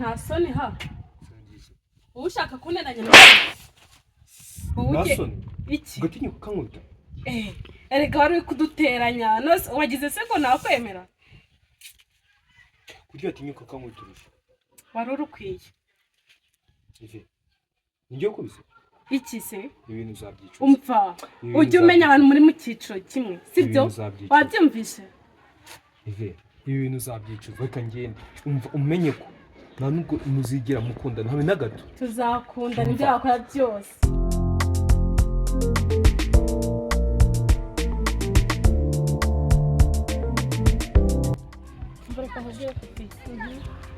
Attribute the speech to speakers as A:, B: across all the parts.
A: nta soni ha ushaka kunenanya
B: nawe soni
A: iki
B: gatinyuka kankuta
A: erega wari kuduteranya nose wagize se ko nakwemera
B: kugira atinyuka kankuturusha
A: wari urukwiye
B: ive njye kubise
A: iki se
B: ibintu zabyicuza
A: umva ujye umenya abantu muri mu cyiciro kimwe sibyo wabyumvise
B: ive ibintu zabyicuza reka ngende umva umenye ko nta nubwo muzigera mukundana habe na gato
A: tuzakundana ibyo wakora byose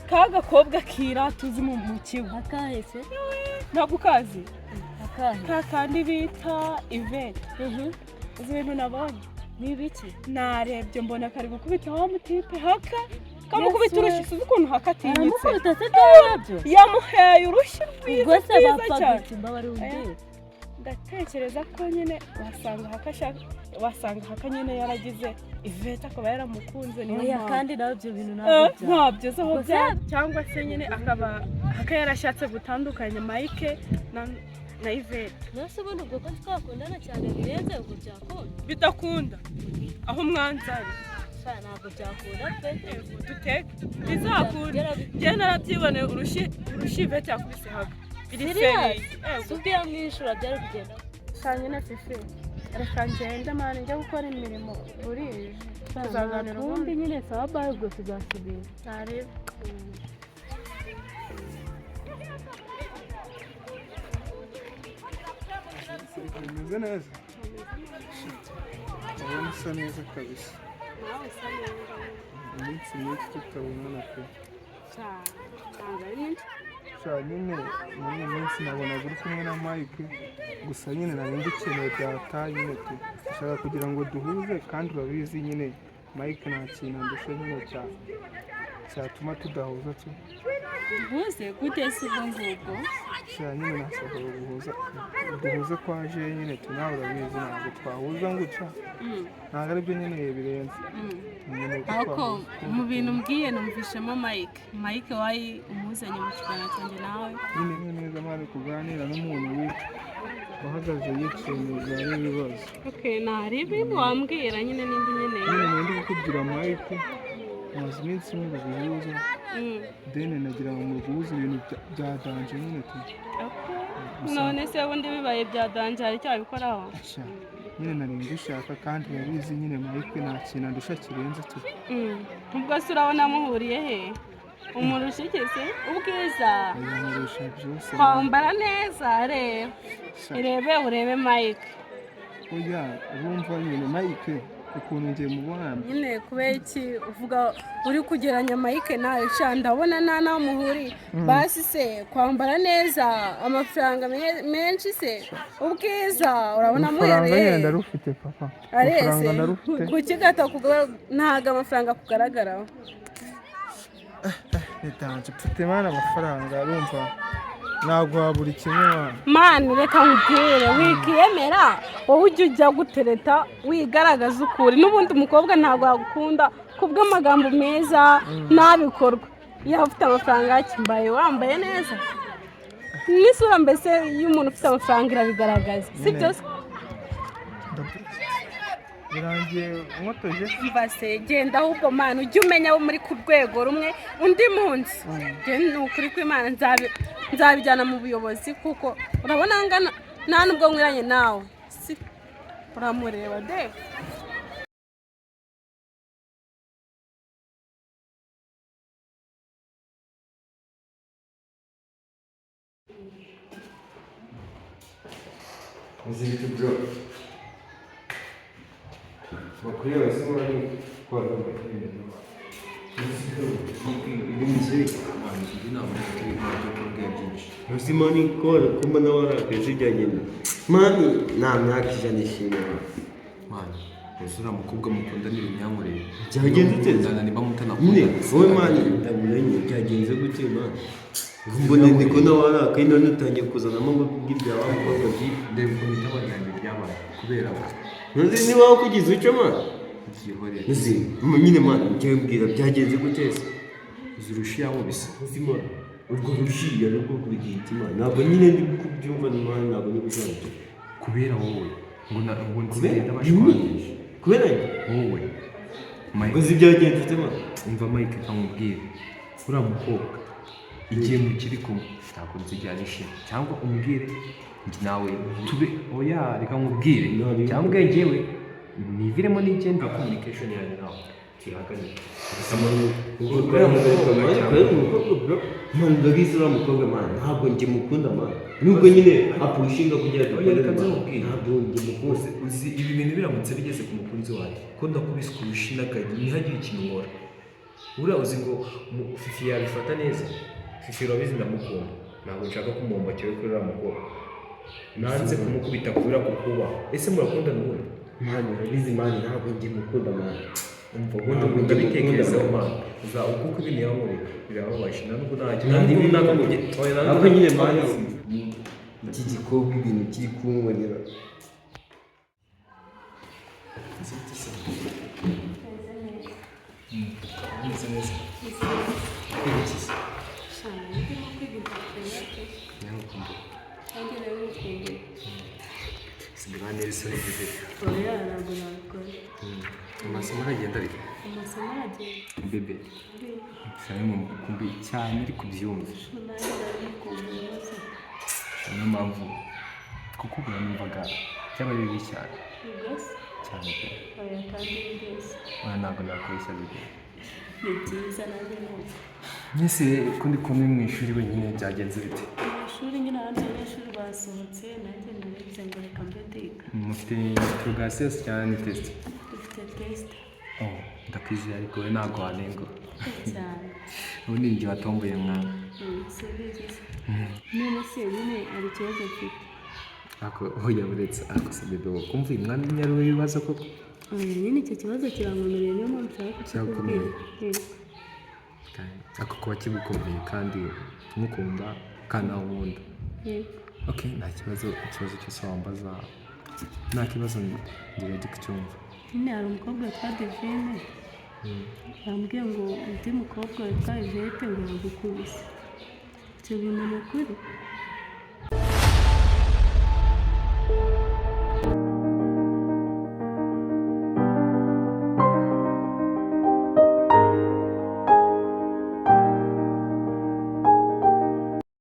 A: ka gakobwa kira tuzi mu kigo
C: akahese
A: ntabwo ukazi
C: akahe
A: ka kandi bita Ive izi bintu nabonye
C: ni ibiki
A: narebye mbona kari gukubita wa mutipe haka kamukubita urushyi uzi ukuntu haka atinyitse
C: aramukubita se byarabyo
A: yamuheye urushyi rwiza cyane
C: imbabare ugiye
A: ndatekereza ko nyine wasanga haka nyine yaragize Ivete akaba yaramukunze niyo
C: mpamvu kandi nawe ibyo bintu
A: ntabyo zaho bya cyangwa se nyine akaba haka yarashatse gutandukanya Mike na Ivete
C: nose ubona ubwo ko twakundana cyane birenze ubwo byakunda
A: bidakunda aho mwanzanye
C: ntabwo byakunda pe
A: duteke bizakunda njye narabyiboneye urushyi Ivete yakubise haka iri seriye
C: subwe yamwishura byari kugenda
A: cyane na Fifi reka ngende mani njya gukora imirimo burije tuzaganira
C: ubundi nyine sawa baye ubwo tuzasubira
A: ntarebe
D: umeze neza urabona usa neza kabisa
A: nawe usa neza
D: iminsi myinshi tutabonana pe
A: ntabwo ari myinshi
D: nyine muri iyi minsi nabonaga uri kumwe na Mike gusa nyine nari ngukeneye byataye nyine dushaka kugira ngo duhuze kandi urabizi nyine Mike nta kintu andusha nyine cyatuma tudahuza
A: duhuze gute se ubwo ngubwo
D: nyine nashaka duhuze kwa je nyine nawe urabizi ntabwo twahuza gutya ntabwo aribyo nyine birenze
A: ariko mu bintu mbwiye numvishemo Mike wayi umuzanye mu kiganiro cyanjye nawe
D: nyine neza mpari kuganira n'umuntu wahagaze yicemeza n'ibibazo
A: naribi wambwira nyine n'indi
D: nyine ndi kukubwira Mike maze iminsi muri guhuza deni nagira ngo muguhuze ibintu byadanje nyine
A: none se ubundi bibaye byadanje hari cyabikoraho
D: nyine nari ngushaka kandi urabizi nyine Mike nta kintu andusha kirenze
A: ubwo se urabona muhuriye he umurusha iki se ubwiza kwambara neza reba urebe Mike
D: oya urumva nyine Mike ukuntu ngiye mubona
A: nyine kubera iki uvuga uri kugeranya Mike nawe ndabona nta naho muhuriye basi se kwambara neza amafaranga menshi se ubwiza urabona muhereye
D: amafaranga ndarufite papa amafaranga ndarufite
A: kuki ntago amafaranga kugaragaraho
D: nitanze mfite mana amafaranga urumva ntabwo wabura kimwe
A: mani reka nkubwire wikiyemera wowe ujya gutereta wigaragaza ukuri n'ubundi umukobwa ntabwo yagukunda kubw'amagambo meza n'abikorwa iyo ufite amafaranga yakimbaye wambaye neza n'isura mbese iyo umuntu ufite amafaranga irabigaragaza si byose
D: birangiye umwotoje
A: mbase genda ahubwo mana ujye umenya abo muri ku rwego rumwe undi munsi ni ukuri kw'Imana nzabijyana mu buyobozi kuko urabona ngana nta nubwo nkwiranye nawe uramureba de
B: Muziki bro bakwiye basubira kwa
E: Musimani kora kuma na wara kujya nyine mani nta myaka ijana ishimira
B: mani usura mukobwa mukunda n'ibinyankurire
E: byagenze gute
B: niba mutana
E: nyine wowe mani ndaburenye byagenze gute mani mbona ndiko na wara kandi none utangiye kuzanamo ngo bw'ibya wa mukobwa
B: ndebe ko bitabajyanye byabaye kubera
E: nzi niba wakugize icyo mani
B: igihorere
E: nyine mani njye mbwira byagenze gute se
B: zirusha yabo bisa
E: uzima ubwo rushiya nubwo kubigitima ntabwo nyine ndi kubyumva n'umwanya ntabwo ndi gusobanukirwa
B: kubera wowe ngo nzigenda bashwanyije
E: kubera
B: wowe
E: ngo zibyagenze utema
B: umva Mike amubwire uriya mukobwa igihe mukiri kumwe ntabwo nzigera nishima cyangwa umbwire nawe tube oya reka nkubwire cyangwa njyewe niviremo n'igenda communication yanjye nawe tuyahagarike
E: man ndabizi uriya mukobwa man ntabwo njye mukunda man nubwo nyine apushinga kugira ngo ntabwo njye mukunda
B: uzi ibi bintu biramutse bigeze ku mukunzi wanjye ko ndakubise kurusha inakajya ntihagire ikintu nkora uriya uzi ngo Fifi yabifata neza Fifi urabizi ndamukunda ntabwo nshaka kumwumva cyane kuri uriya mukobwa nanze kumukubita kubera kukuba ese murakundana ubundi
E: man urabizi man ntabwo njye mukunda man
B: umva ubundi ukunda bitekerezaho man uza ukuko ibintu yankoreye birababaje nubwo ntacyo
E: ntabwo nyine man iki gikobwa ibintu kiri kunkorera
B: neza neza sindibanira isoni bebe amasomo aragenda ariko bebe cyane mu kumbi cyane ari kubyumva niyo mpamvu kuko ubwo numvaga byaba bibi cyane cyane pe ntabwo nakoresha bebe
C: ni byiza nanjye nuko
B: mwese ko ndi kumwe mu ishuri wenyine byagenze bite
C: mu ishuri nyine abandi banyeshuri basohotse nanjye narebye ngo reka mbe ndiga
B: mufite interogasiyo cyane ni tesite
C: dufite tesite
B: ndakwizeye ariko we ntabwo wanenga
C: cyane
B: ubu ni igihe watomboye mwana
C: si bigize none se nyine hari ikibazo mfite
B: ako oya buretse ariko se bebe wo kumva uyu mwana nyari w'ibibazo koko
C: nyine icyo kibazo kirankomereye niyo mpamvu nshaka kukikubwira
B: ako kuba kigukomeye kandi tumukunda kandi nawe unkunda ok nta kibazo ikibazo cyose wambaza nta kibazo ndi ready kucyumva
C: nyine hari umukobwa witwa Divine yambwiye ngo undi mukobwa witwa Ivete ngo yagukubise icyo bintu ni ukuri